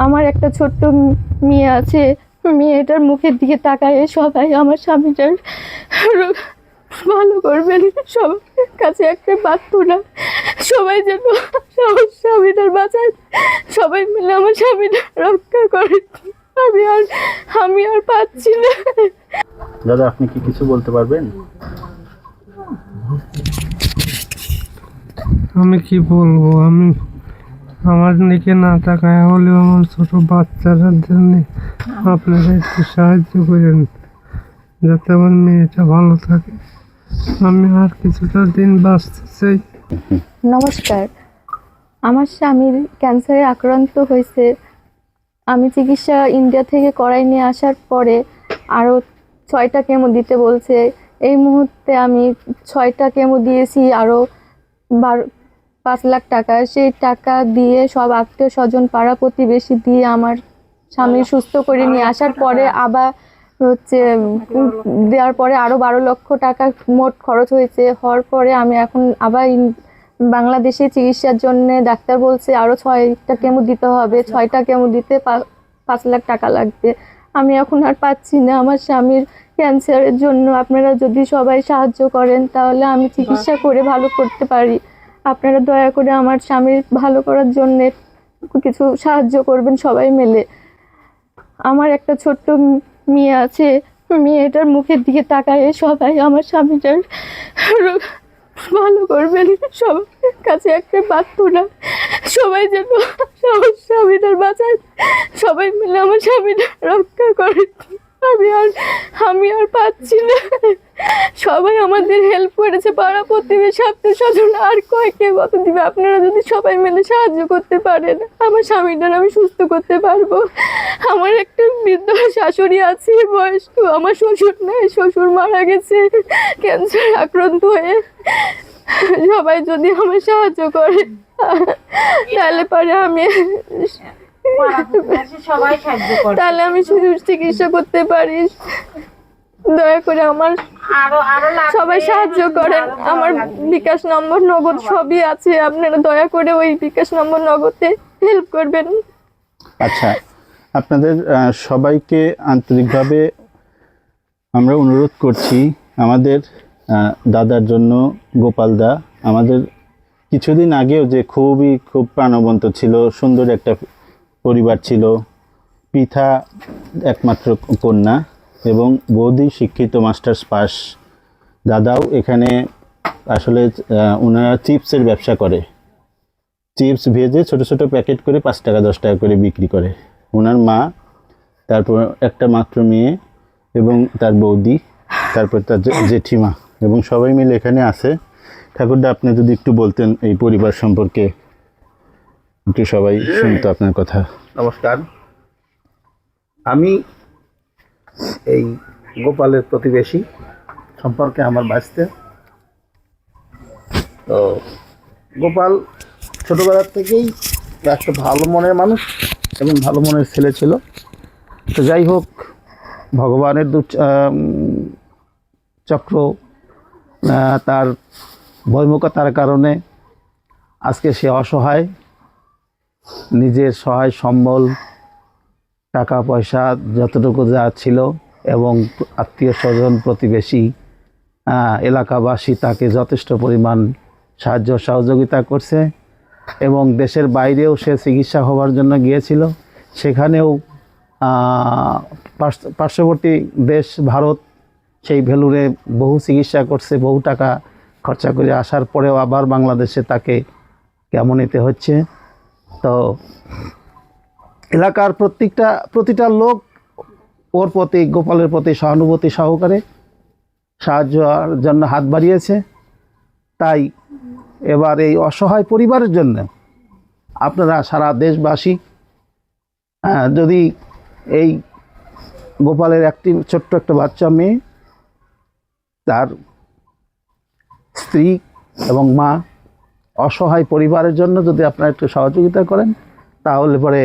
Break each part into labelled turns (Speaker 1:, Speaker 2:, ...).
Speaker 1: আমার একটা ছোট্ট মেয়ে আছে। মেয়েটার মুখের দিকে তাকায় সবাই আমার স্বামীটার ভালো করবেন। সবার কাছে একটা প্রার্থনা, সবাই যেন আমার স্বামীটার বাঁচায়, সবাই মিলে আমার স্বামীটা রক্ষা করে। আমি আর পাচ্ছি না।
Speaker 2: দাদা, আপনি কি কিছু বলতে পারবেন?
Speaker 3: আমি কি বলবো? আমি আমার দিকে না তাকায় হলেও আমার ছোট বাচ্চাটার জন্য আপনারা একটু সাহায্য করেন, যাতে আমার মেয়েটা ভালো থাকে। আমি আর কিছুটা দিন বাঁচতে চাই।
Speaker 1: নমস্কার। আমার স্বামীর ক্যান্সারে আক্রান্ত হয়েছে। আমি চিকিৎসা ইন্ডিয়া থেকে করাই নিয়ে আসার পরে আরও 6টা কেমো দিতে বলছে। এই মুহূর্তে আমি 6টা কেমো দিয়েছি, আরও 5 লাখ টাকা। সেই টাকা দিয়ে সব আত্মীয় স্বজন পাড়া প্রতিবেশী দিয়ে আমার স্বামী সুস্থ করে নিয়ে আসার পরে আবার দেওয়ার পরে আরও 12 লক্ষ টাকা মোট খরচ হয়েছে। হওয়ার পরে আমি এখন আবার বাংলাদেশে চিকিৎসার জন্য ডাক্তার বলছে আরও 6টা কেমো দিতে হবে। 6টা কেমো দিতে 5 লাখ টাকা লাগবে। আমি এখন আর পাচ্ছি না। আমার স্বামীর ক্যান্সারের জন্য আপনারা যদি সবাই সাহায্য করেন তাহলে আমি চিকিৎসা করে ভালো করতে পারি। আপনারা দয়া করে আমার স্বামীর ভালো করার জন্য কিছু সাহায্য করবেন সবাই মিলে। আমার একটা ছোট্ট মেয়ে আছে। মেয়েটার মুখের দিকে তাকায় সবাই আমার স্বামীটার ভালো করবেন। সবার কাছে একটা প্রার্থনা, সবাই যেন আমার স্বামীটার বাঁচায়, সবাই মিলে আমার স্বামীটা রক্ষা করে। আমি আর পাচ্ছি না। সবাই আমাদের হেল্প করেছে, পাড়া প্রতিবেশী আত্মীয় স্বজন, আর কে কত দিবে। আপনারা যদি সবাই মিলে সাহায্য করতে পারেন আমার স্বামীটার আমি সুস্থ করতে পারবো। আমার একটা বৃদ্ধ শাশুড়ি আছে, বয়স্ক। আমার শ্বশুর নাই, শ্বশুর মারা গেছে ক্যান্সার আক্রান্ত হয়ে। সবাই যদি আমার সাহায্য করে তাহলে পরে তাহলে আমি চিকিৎসা করতে পারি। দয়া করে আমার সবাই সাহায্য করেন। আমার বিকাশ নম্বর, নগদ সবই আছে। আপনারা দয়া করে ওই বিকাশ নম্বর, নগদে হেল্প করবেন।
Speaker 2: আচ্ছা, আপনাদের সবাইকে আন্তরিকভাবে আমরা অনুরোধ করছি, আমাদের দাদার জন্য। গোপালদা আমাদের কিছুদিন আগেও যে খুব প্রাণবন্ত ছিল, সুন্দর একটা পরিবার ছিল। পিতা একমাত্র কন্যা এবং বৌদি শিক্ষিত, মাস্টার্স পাস। দাদাও এখানে আসলে ওনারা চিপসের ব্যবসা করে। চিপস ভেজে ছোট ছোট প্যাকেট করে 5 টাকা 10 টাকা করে বিক্রি করে। ওনার মা, তারপর একটা মাত্র মেয়ে এবং তার বৌদি, তারপর তার জেঠিমা এবং সবাই মিলে এখানে আছে। ঠাকুরদা, আপনি যদি একটু বলতেন এই পরিবার সম্পর্কে, একটু সবাই শুনতো আপনার কথা।
Speaker 4: নমস্কার। আমি এই গোপালের প্রতিবেশী সম্পর্কে আমার বাঁচতে। তো গোপাল ছোটোবেলার থেকেই একটা ভালো মনের মানুষ এবং ভালো মনের ছেলে ছিল। তো যাই হোক, ভগবানের চক্র, তার বৈমুখতার কারণে আজকে সে অসহায়। নিজের সহায় সম্বল, টাকা পয়সা যতটুকু যা ছিল এবং আত্মীয় স্বজন, প্রতিবেশী, এলাকাবাসী তাকে যথেষ্ট পরিমাণ সাহায্য সহযোগিতা করছে। এবং দেশের বাইরেও সে চিকিৎসা হওয়ার জন্য গিয়েছিল। সেখানেও পার্শ্ববর্তী দেশ ভারত, সেই ভেলুরে বহু চিকিৎসা করছে, বহু টাকা খরচা করে আসার পরেও আবার বাংলাদেশে তাকে কেমন নিতে হচ্ছে। তো এলাকার প্রতিটা লোক ওর প্রতি, গোপালের প্রতি সহানুভূতি সহকারে সাহায্যের জন্য হাত বাড়িয়েছে। তাই এবার এই অসহায় পরিবারের জন্য আপনারা সারা দেশবাসী যদি এই গোপালের ছোট্ট একটা বাচ্চা মেয়ে, তার স্ত্রী এবং মা, অসহায় পরিবারের জন্য যদি আপনারা একটু সহযোগিতা করেন, তাহলে পরে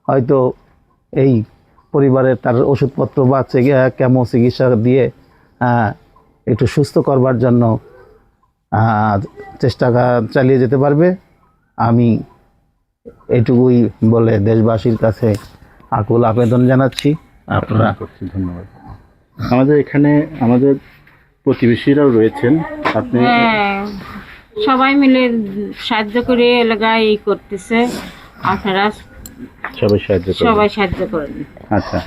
Speaker 4: হয়তো এই পরিবারের তার ওষুধপত্র বা কেমো চিকিৎসা দিয়ে একটু সুস্থ করবার জন্য চেষ্টা চালিয়ে যেতে পারবে। আমি এটুকুই বলে দেশবাসীর কাছে আকুল আবেদন জানাচ্ছি। আপনারা
Speaker 2: করছি, ধন্যবাদ। আমাদের এখানে আমাদের প্রতিবেশীরাও রয়েছেন, আপনি
Speaker 5: হ্যাঁ, সবাই মিলে সাহায্য করে এলাকায় এই করতেছে, আপনারা
Speaker 2: সবাই সাহায্য করবেন।
Speaker 5: সবাই সাহায্য করেন।
Speaker 2: আচ্ছা,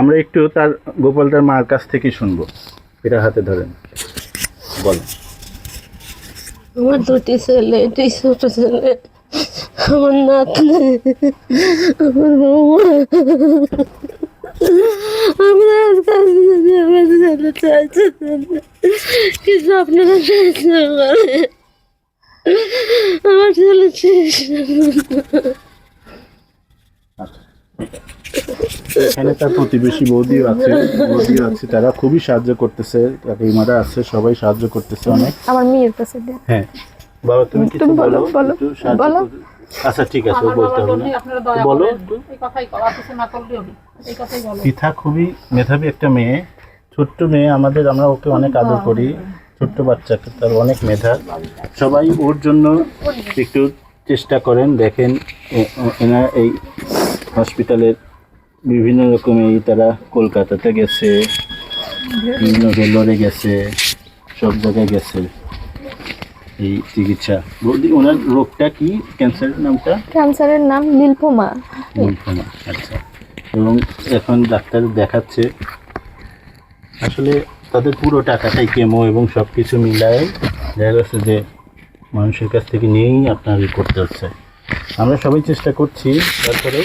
Speaker 2: আমরা একটু তার গোপালদার মার কাছ থেকে শুনবো। এটা হাতে ধরেন, বলেন।
Speaker 1: আমার দুটি ছেলে, দুই ছোট ছেলে, আমার নাতনি, আমার বৌমা। আমরা আমার ছেলে চাইছে, কিছু আপনারা সাহায্য করে আমার ছেলে শেষ।
Speaker 2: এখানে তার প্রতিবেশী বৌদিও আছে, তারা খুবই সাহায্য করতেছে, কাকিমারা আছে, সবাই সাহায্য করতেছে অনেক।
Speaker 1: আমার মেয়ের কাছে দেন।
Speaker 2: হ্যাঁ বাবা, তুমি কিছু
Speaker 1: তুমি বলো,
Speaker 2: বলো,
Speaker 1: বলো,
Speaker 2: একটু সাহায্য
Speaker 1: বলো।
Speaker 2: করো। আচ্ছা ঠিক আছে, ও বলতে হবে না, বলো একটু। পিঠা খুবই মেধাবী একটা মেয়ে, ছোট্ট মেয়ে আমাদের, আমরা ওকে অনেক আদর করি, ছোট্ট বাচ্চাকে, তার অনেক মেধা। সবাই ওর জন্য একটু চেষ্টা করেন। দেখেন এনার এই হসপিটালের বিভিন্ন রকমের, তারা কলকাতাতে গেছে, বিভিন্ন ভেলোরে গেছে, সব জায়গায় গেছে এই চিকিৎসা। বলদি ওনার রোগটা কি, ক্যান্সারের নামটা?
Speaker 1: ক্যান্সারের নাম লিম্ফোমা।
Speaker 2: লিম্ফোমা। আচ্ছা, এবং এখন ডাক্তার দেখাচ্ছে। আসলে তাদের পুরো টাকাটাই কেমো এবং সব কিছু মিলায় দেখা যাচ্ছে যে মানুষের কাছ থেকে নিয়েই আপনার করতে হচ্ছে। আমরা সবাই চেষ্টা করছি, তারপরে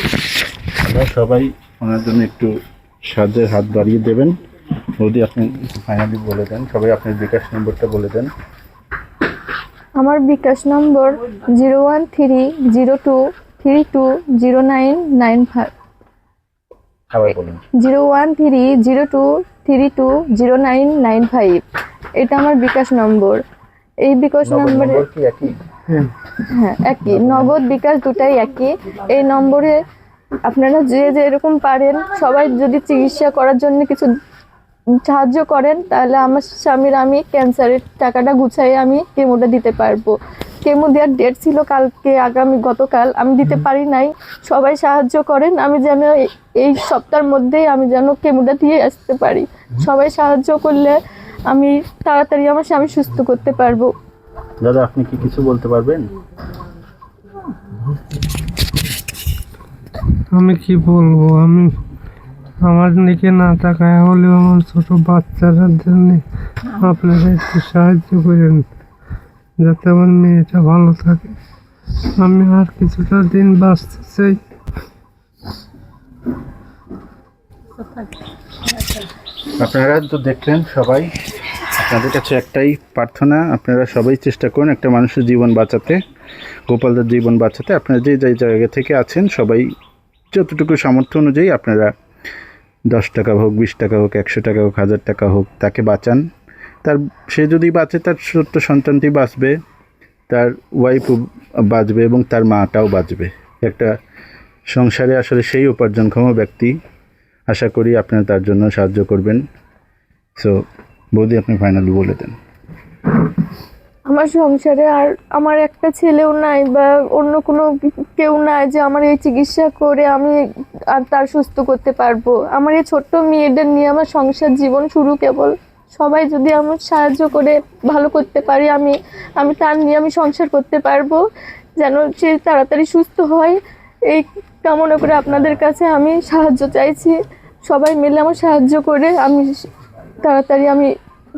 Speaker 2: আমরা সবাই ওনার জন্য একটু সাহায্যের হাত বাড়িয়ে দেবেন। যদি আপনি ফাইনালি বলে দেন, সবাই আপনার বিকাশ নম্বরটা বলে দেন।
Speaker 1: আমার বিকাশ নম্বর 01302320995।
Speaker 2: আবার বলুন।
Speaker 1: 01302320995। এটা আমার বিকাশ নম্বর। এই বিকাশ নম্বরে
Speaker 2: কি একই?
Speaker 1: হ্যাঁ একই, নগদ বিকাশ দুটাই একই। এই নম্বরে আপনারা যে যেরকম পারেন সবাই যদি চিকিৎসা করার জন্য কিছু সাহায্য করেন, তাহলে আমার স্বামীর আমি ক্যান্সারের টাকাটা গুছাই আমি কেমোটা দিতে পারবো। কেমো দেওয়ার ডেট ছিল কালকে, গতকাল আমি দিতে পারি নাই। সবাই সাহায্য করেন, আমি যেন এই সপ্তাহের মধ্যেই আমি যেন কেমোটা দিয়ে আসতে পারি। সবাই সাহায্য করলে আমি তাড়াতাড়ি আমার স্বামী সুস্থ করতে পারবো।
Speaker 2: দাদা, আপনি কি কিছু বলতে পারবেন?
Speaker 3: আমি কি বলবো, আমি আমার দিকে না তাকায় হলেও আমার ছোট বাচ্চাদের জন্য আপনারা একটু সাহায্য করেন, যাতে আমার মেয়েটা ভালো থাকে। আমি আর কিছুটা দিন বাঁচতে চাই।
Speaker 2: আপনারা তো দেখলেন সবাই, আপনাদের কাছে একটাই প্রার্থনা, আপনারা সবাই চেষ্টা করুন একটা মানুষের জীবন বাঁচাতে, গোপালদার জীবন বাঁচাতে। আপনারা যে জায়গা থেকে আছেন সবাই যতটুকু সামর্থ্য অনুযায়ী আপনারা 10 টাকা হোক, 20 টাকা হোক, 100 টাকা হোক, 1000 টাকা হোক, তাকে বাঁচান। সে যদি বাঁচে, তার ছোট্ট সন্তানটি বাঁচবে, তার ওয়াইফও বাঁচবে এবং তার মাটাও বাঁচবে। একটা সংসারে আসলে সেই উপার্জনক্ষম ব্যক্তি। আশা করি আপনারা তার জন্য সাহায্য করবেন। সো বৌদি, আপনি ফাইনালি বলে দেন।
Speaker 1: আমার সংসারে আর আমার একটা ছেলেও নাই বা অন্য কোনো কেউ নাই যে আমার এই চিকিৎসা করে আমি আর তার সুস্থ করতে পারবো। আমার এই ছোট্ট মেয়েদের নিয়ে আমার সংসার জীবন শুরু কেবল। সবাই যদি আমার সাহায্য করে ভালো করতে পারি, আমি তার নিয়ে আমি সংসার করতে পারবো, যেন সে তাড়াতাড়ি সুস্থ হয়। এই কামনা করে আপনাদের কাছে আমি সাহায্য চাইছি। সবাই মিলে আমার সাহায্য করে আমি তাড়াতাড়ি আমি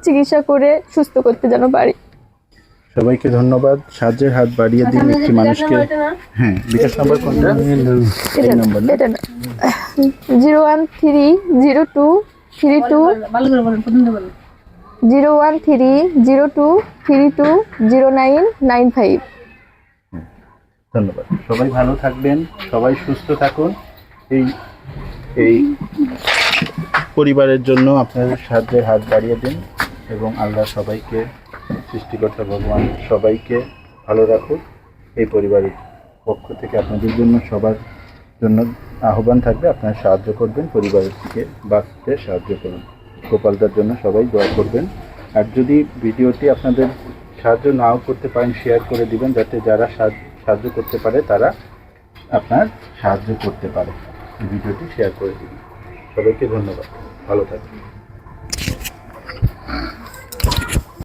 Speaker 1: চিকিৎসা করে সুস্থ করতে যেন পারি।
Speaker 2: সবাইকে ধন্যবাদ। সাহায্যের হাত বাড়িয়ে দিন একটি মানুষকে। হ্যাঁ, বিকাশ নম্বর কোনটা? এই নম্বর না?
Speaker 1: এটা না, 01302320995।
Speaker 2: ধন্যবাদ। সবাই ভালো থাকবেন, সবাই সুস্থ থাকুন। এই পরিবারের জন্য আপনাদের সাহায্যের হাত বাড়িয়ে দিন এবং আল্লাহ সবাইকে, সৃষ্টিকর্তা ভগবান সবাইকে ভালো রাখুক। এই পরিবারের পক্ষ থেকে আপনাদের জন্য, সবার জন্য আহ্বান থাকবে, আপনারা সাহায্য করবেন, পরিবারকে বাঁচতে সাহায্য করুন। গোপালদার জন্য সবাই দোয়া করবেন। আর যদি ভিডিওটি আপনাদের সাহায্য নাও করতে পারেন, শেয়ার করে দিবেন, যাতে যারা সাহায্য করতে পারে তারা আপনার সাহায্য করতে পারে। এই ভিডিওটি শেয়ার করে দিন। সবাইকে ধন্যবাদ, ভালো থাকবেন।